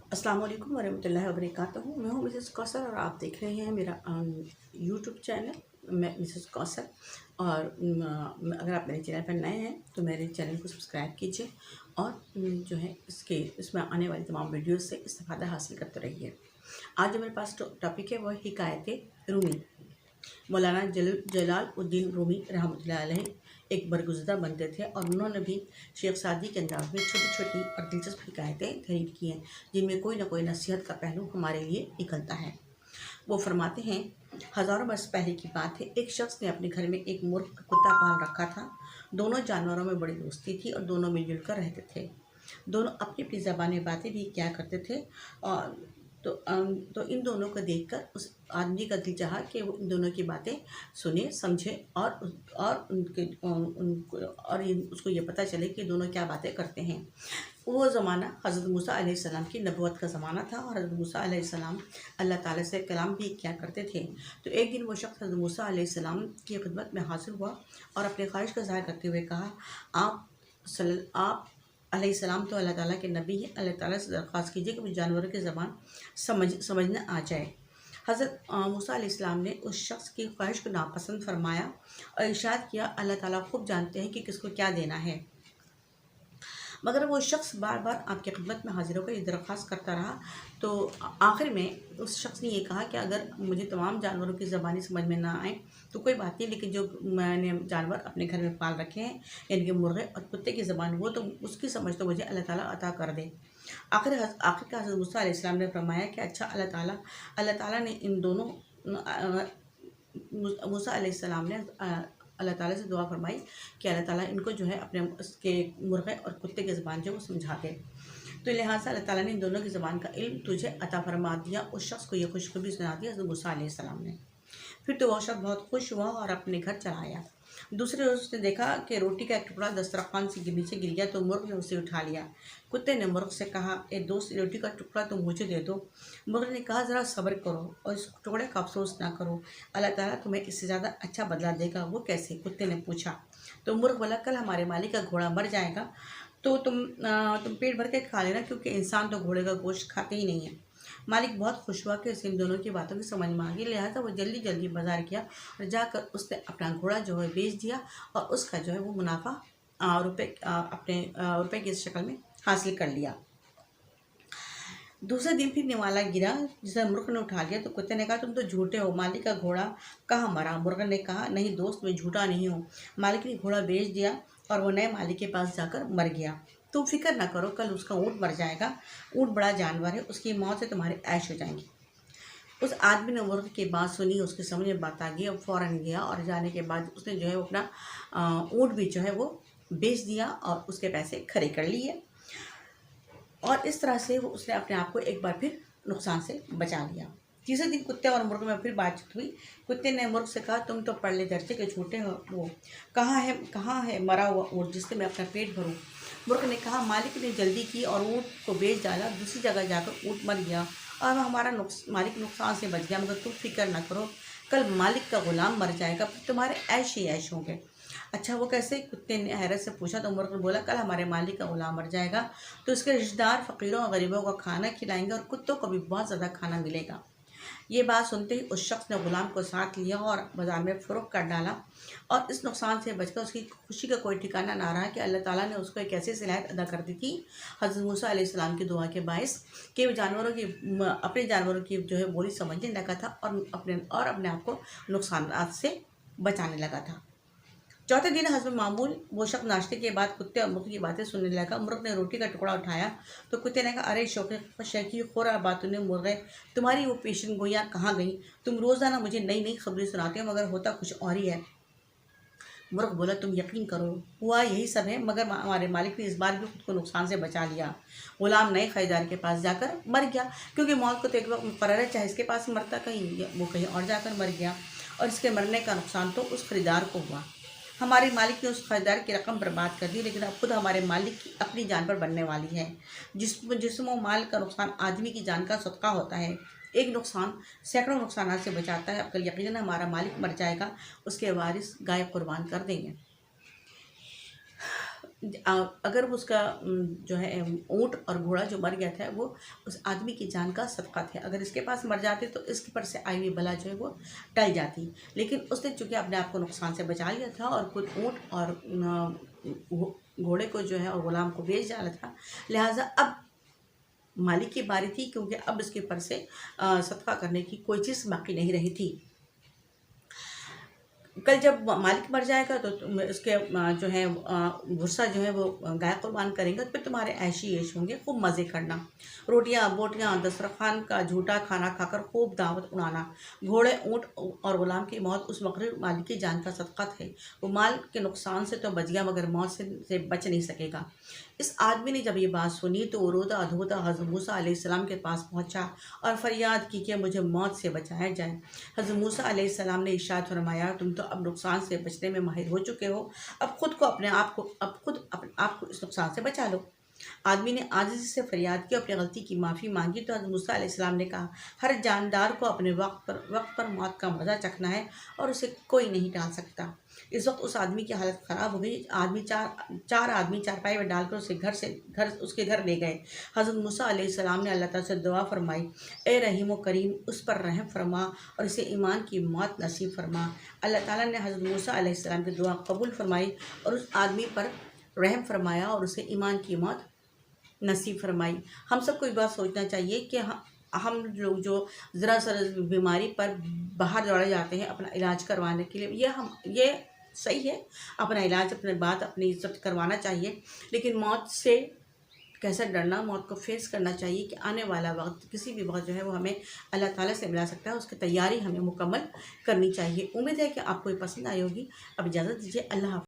अस्सलाम वालेकुम वरहमतुल्लाहि वबरकातुहू। मैं हूँ मिसेस कौसर और आप देख रहे हैं मेरा यूट्यूब चैनल मैं मिसेस कौसर। और अगर आप मेरे चैनल पर नए हैं तो मेरे चैनल को सब्सक्राइब कीजिए और जो है इसमें आने वाली तमाम वीडियोस से इस्तेफादा हासिल करते रहिए। आज जो मेरे पास टॉपिक है वह हिकायत रूमी। मौलाना जलालुद्दीन रूमी रहमतुल्लाह अलैह एक बरगुज़िदा बनते थे और उन्होंने भी शेख सादी के अंदाज में छोटी छोटी और दिलचस्प हिकायतें तहरीर की हैं, जिनमें कोई ना कोई नसीहत का पहलू हमारे लिए निकलता है। वो फरमाते हैं, हज़ारों बरस पहले की बात है, एक शख्स ने अपने घर में एक मुर्ग कुत्ता पाल रखा था। दोनों जानवरों में बड़ी दोस्ती थी और दोनों मिलजुल कर रहते थे। दोनों अपनी अपनी ज़बान में बातें भी किया करते थे। और तो इन दोनों को देखकर उस आदमी का दिल चाहा कि वो इन दोनों की बातें सुने, समझे और उसको ये पता चले कि दोनों क्या बातें करते हैं। वो ज़माना हज़रत मूसा अलैहिस्सलाम की नबुवत का ज़माना था और हज़रत मूसा अलैहिस्सलाम अल्लाह ताला से कलाम भी किया करते थे। तो एक दिन वो शख्स हज़रत मूसा अलैहिस्सलाम की खिदमत में हाज़िर हुआ और अपनी ख्वाहिश का ज़ाहिर करते हुए कहा, आप अलैहिस्सलाम तो अल्लाह ताला के नबी हैं, अल्लाह ताला से दरख्वास्त कीजिए कि मुझे जानवरों की ज़बान समझना आ जाए। हज़रत मूसा अलैहिस्सलाम ने उस शख्स की ख्वाहिश को नापसंद फरमाया और इरशाद किया, अल्लाह ताला खूब जानते हैं कि किसको क्या देना है। मगर वो शख्स बार बार आपकी खिदमत में हाजिर होकर ये दरख्वास्त करता रहा। तो आखिर में उस शख्स ने ये कहा कि अगर मुझे तमाम जानवरों की ज़बानी समझ में ना आए तो कोई बात नहीं, लेकिन जो मैंने जानवर अपने घर में पाल रखे हैं, यानी कि मुर्गे और कुत्ते की ज़बान, वो तो उसकी समझ तो मुझे अल्लाह ताला अता कर दे। आखिरकार हज़रत मूसा अलैहिस्सलाम ने फरमाया कि अच्छा, अल्लाह ताला ने इन दोनों मूसा अलैहिस्सलाम ने अल्लाह ताला से दुआ फरमाई कि अल्लाह ताला इनको जो है अपने उसके मुर्गे और कुत्ते की ज़बान जो वो समझा दे। तो लिहाजा अल्लाह ताला ने इन दोनों की ज़बान का इल्म तुझे अता फरमा दिया। उस शख्स को ये खुशखबरी सुना दी हज़रत मूसा अलैहिस्सलाम ने। फिर तो वह शख्स बहुत खुश हुआ और अपने घर चला आया। दूसरे रोज़ उसने देखा कि रोटी का एक टुकड़ा दस्तरखान से नीचे गिर गया, तो मुर्ग ने उसे उठा लिया। कुत्ते ने मुर्ग से कहा, ए दोस्त, रोटी का टुकड़ा तुम मुझे दे दो। मुर्ग ने कहा, ज़रा सब्र करो और इस टुकड़े का अफसोस ना करो, अल्लाह ताला तुम्हें इससे ज़्यादा अच्छा बदला देगा। वो कैसे? कुत्ते ने पूछा। तो मुर्ग बोला, कल हमारे मालिक का घोड़ा मर जाएगा तो तुम पेट भर के खा लेना, क्योंकि इंसान तो घोड़े का गोश्त खाते ही नहीं है। मालिक बहुत खुश हुआ कि उसे इन दोनों की बातों की समझ में आ गई। लिहाजा वो जल्दी जल्दी बाजार किया और जाकर उसने अपना घोड़ा जो है बेच दिया और उसका जो है वो मुनाफा अपने रुपए की शक्ल में हासिल कर लिया। दूसरे दिन फिर निवाला गिरा जिसे मुर्ग ने उठा लिया। तो कुत्ते ने कहा, तुम तो झूठे हो, मालिक का घोड़ा कहाँ मरा? मुर्ग ने कहा, नहीं दोस्त, मैं झूठा नहीं हूँ, मालिक ने घोड़ा बेच दिया और वो नए मालिक के पास जाकर मर गया। तुम फिक्र ना करो, कल उसका ऊँट मर जाएगा। ऊँट बड़ा जानवर है, उसकी मौत से तुम्हारे ऐश हो जाएंगी। उस आदमी ने मुर्ग की बात सुनी, उसके समझ में बात आ गई और फ़ौरन गया और जाने के बाद उसने जो है वो अपना ऊँट भी जो है वो बेच दिया और उसके पैसे खड़े कर लिए। और इस तरह से वो उसने अपने आप को एक बार फिर नुकसान से बचा लिया। तीसरे दिन कुत्ते और मुर्ग में फिर बातचीत हुई। कुत्ते ने मुर्ग से कहा, तुम तो पड़ले दर्जे के झूठे हो, वो कहाँ है मरा हुआ ऊँट जिससे मैं अपना पेट भरूं? मुर्ग ने कहा, मालिक ने जल्दी की और ऊँट को बेच डाला। दूसरी जगह जाकर ऊँट मर गया और हमारा मालिक नुकसान से बच गया। मगर तुम फिक्र न करो, कल मालिक का गुलाम मर जाएगा, फिर तुम्हारे ऐश ही ऐश होंगे। अच्छा, वो कैसे? कुत्ते ने हैरत से पूछा। तो मुर्ग ने बोला, कल हमारे मालिक का गुलाम मर जाएगा तो उसके रिश्तेदार फ़कीरों और गरीबों को खाना खिलाएंगे और कुत्तों को भी बहुत ज़्यादा खाना मिलेगा। ये बात सुनते ही उस शख्स ने गुलाम को साथ लिया और बाज़ार में फ़रोख्त कर डाला। और इस नुकसान से बचकर उसकी खुशी का कोई ठिकाना ना रहा कि अल्लाह ताला ने उसको एक ऐसी सलाहियत अदा कर दी थी हज़रत मूसा अलैहिस्सलाम की दुआ के बायस कि वो अपने जानवरों की जो है बोली समझने लगा था और अपने आप को नुकसान से बचाने लगा था। चौथे दिन हस्ब मामूल वो शख्स नाश्ते के बाद कुत्ते और मुर्ग की बातें सुनने लगा। मुर्ग ने रोटी का टुकड़ा उठाया तो कुत्ते ने कहा, अरे शौकी खोरा बातों ने मुर्गे, तुम्हारी वो पेशन गोइयाँ कहाँ गई? तुम रोज़ाना मुझे नई नई खबरें सुनाते हो मगर होता कुछ और ही है। मुर्ग बोला, तुम यकीन करो, हुआ यही सब है, मगर हमारे मालिक ने इस बार भी खुद को नुकसान से बचा लिया। गुलाम नए खरीदार के पास जाकर मर गया, क्योंकि मौत को तो एक वक्त मुकर्रर है, चाहे इसके पास मरता कहीं वो कहीं और जाकर मर गया और इसके मरने का नुकसान तो उस खरीदार को हुआ। हमारे मालिक ने उस खरीदार की रकम बर्बाद कर दी, लेकिन अब खुद हमारे मालिक की अपनी जान पर बनने वाली है। जिस्म और माल का नुकसान आदमी की जान का सदका होता है। एक नुकसान सैकड़ों नुकसानात से बचाता है। अब कल यकीनन हमारा मालिक मर जाएगा, उसके वारिस गाय कुर्बान कर देंगे। अगर वो उसका जो है ऊँट और घोड़ा जो मर गया था वो उस आदमी की जान का सदका थे। अगर इसके पास मर जाते तो इसके पर से आई हुई बला जो है वो टल जाती। लेकिन उसने चूँकि अपने आप को नुकसान से बचा लिया था और खुद ऊँट और घोड़े को जो है और गुलाम को बेच डाला था, लिहाजा अब मालिक की बारी थी, क्योंकि अब इसके पर से सदका करने की कोई चीज़ बाकी नहीं रही थी। कल जब मालिक मर जाएगा तो उसके जो है गुस्सा जो है वो गाय कुर्बान करेंगे, तो फिर तुम्हारे ऐशी ऐश होंगे, खूब मज़े करना, रोटियां बोटियां दस्तरखान का झूठा खाना खाकर खूब दावत उड़ाना। घोड़े ऊँट और गुलाम की मौत उस मग़रूर मालिक की जान का सदका थे। वो माल के नुकसान से तो बच गया मगर मौत से बच नहीं सकेगा। इस आदमी ने जब ये बात सुनी तो वो रोता धोता हज़रत मूसा अलैहिस्सलाम के पास पहुंचा और फरियाद की कि मुझे मौत से बचाया जाए। हज़रत मूसा अलैहिस्सलाम ने इरशाद फरमाया, तुम तो अब नुकसान से बचने में माहिर हो चुके हो, अब खुद अपने आप को इस नुकसान से बचा लो। आदमी ने आजिज़ी से फरियाद की, अपनी गलती की माफ़ी मांगी तो हज़रत मूसा अलैहिस्सलाम ने कहा, हर जानदार को अपने वक्त पर मौत का मज़ा चखना है और उसे कोई नहीं टाल सकता। इस वक्त उस आदमी की हालत ख़राब हो गई। चार आदमी चारपाई में डालकर उसके घर ले गए। हज़रत मूसा अलैहिस्सलाम ने अल्लाह ताला से दुआ फरमाई, ए रहीम व करीम, उस पर रहम फरमा और इसे ईमान की मौत नसीब फरमा। अल्लाह ताला ने हज़रत मूसा अलैहिस्सलाम की दुआ कबूल फरमाई और उस आदमी पर रहम फरमाया और उसे ईमान की मौत नसीब फरमाई। हम सबको एक बात सोचना चाहिए कि हम लोग जो ज़रा सा बीमारी पर बाहर दौड़े जाते हैं अपना इलाज करवाने के लिए, ये सही है, अपना इलाज अपने बात अपनी इज्जत करवाना चाहिए, लेकिन मौत से कैसे डरना, मौत को फेस करना चाहिए कि आने वाला वक्त किसी भी वक्त जो है वो हमें अल्लाह ताला से मिला सकता है। उसकी तैयारी हमें मुकम्मल करनी चाहिए। उम्मीद है कि आपको ये पसंद आई होगी। अब इजाज़त दीजिए। अल्लाह हाफ़िज़।